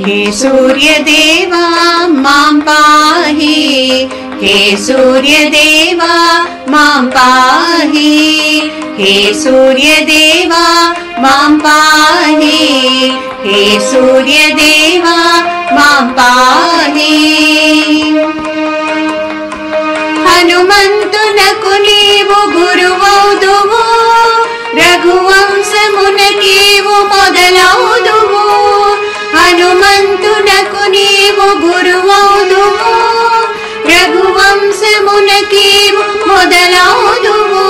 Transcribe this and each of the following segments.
हे सूर्यदेवा मां पाहि हे सूर्यदेवा मां पाहि हे सूर्यदेवा मां पाहि हे सूर्यदेवा मां पाहि हनुमंतुनकु नीवु गुरुवौदुवु रघुवंशमुनकीवु मोदलौदुवु हनुमंतुनकु नीवु गुरुवौदुवु रघुवंशमुनकीवु मोदलौदुवु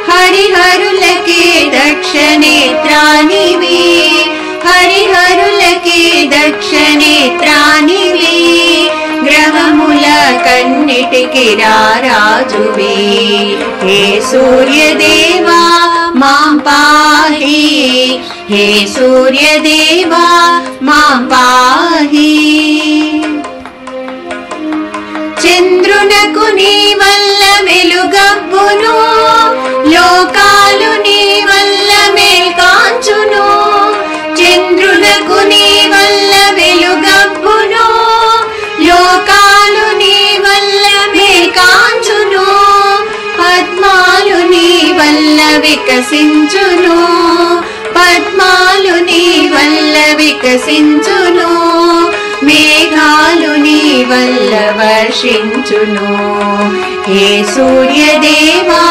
हरिहरुलके दक्षनेत्रानिवि हरिहरुलके दक्षनेत्रानिवि ग्रहमुल कन्निटिकी राराजुवे हे सूर्यदेवा मां पाहि हे सूर्यदेवा मां पाहि चंद्रुनकु नीवल्ल वेलुगब्बुनु लोकालु नीवल्ल मेल्कांचुनु चंद्रुनकु नीवल्ल वेलुगब्बुनु लोकालु नीवल्ल मेल्कांचुनु पद्मालु नीवल्ल विकसिंచును పద్మాలు నీవల్ల వికసించును మేఘాలు నీవల్ల వర్షించును హే సూర్యదేవా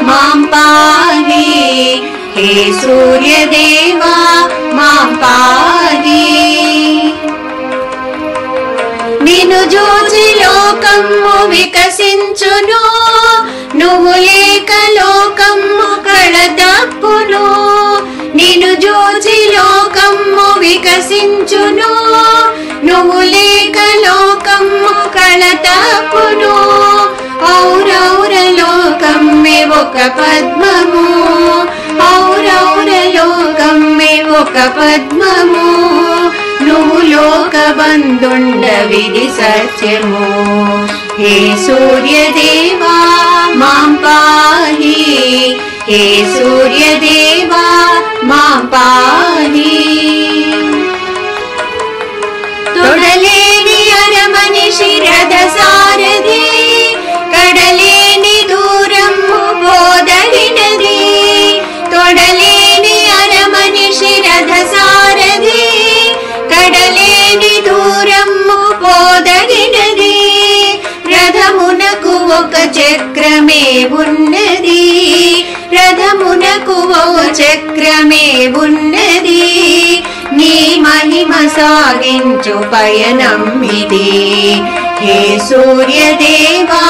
మాం పాహి హే సూర్యదేవా మాం పాహి నిన్ను చూచి లోకము వికసించును నువ్వు లేక లోకము కళతప్పును నిన్ను చూచి లోకము వికసించును నువ్వు లేక లోకము కళతప్పును ఔరౌర లోకమ్మే ఒక పద్మము ఔరౌర లోకమ్మే ఒక పద్మము నువ్వు లోకబంధుండవిది సత్యము హే సూర్యదేవా మాం పాహి హే సూర్యదేవా మాం పాహి తొడలేని అరమనిషి రథసారథి కడలేని దూరము పోదగినది తొడలేని అరమనిషి రథసారథి కడలేని దూరము పోదగినది రథమునకు ఒక చక్రమే ఉన్నది రథమునకు ఒక చక్రమే ఉన్నది నీ మహిమ సాగించు పయనం ఇది హే సూర్యదేవా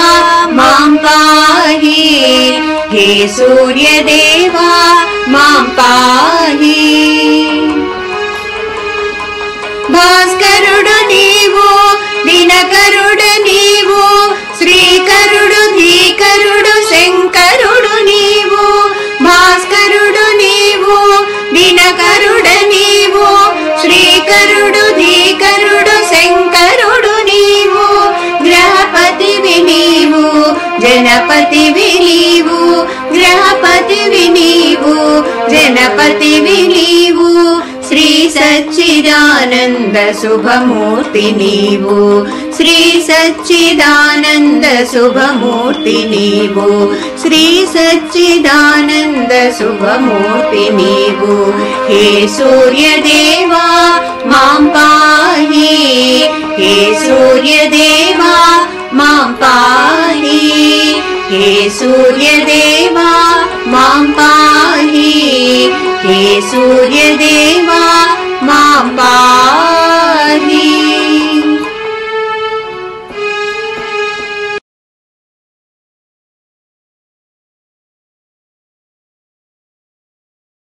మాం పాహి హే సూర్యదేవా మాం పాహి భాస్కరుడు నీవు దినకరుడు నీవు శ్రీకరుడు ధీకరుడు శంకరుడు నీవు భాస్కరుడు నీవు దినకరుడు నీవు శ్రీకరుడు ధీకరుడు శంకరుడు నీవు గ్రహపతివి నీవు జనపతివి నీవు గ్రహపతివి నీవు జనపతివి నీవు శ్రీ సచ్చిదానంద శుభమూర్తి నీవు శ్రీ సచ్చిదానంద శుభమూర్తి నీవు శ్రీ సచ్చిదానంద శుభమూర్తి నీవు హే సూర్యదేవా మాం పాహి హే సూర్యదేవా మాం పాహి హే సూర్యదేవా మాం పాహి हे सूर्यदेवा मां पाहि।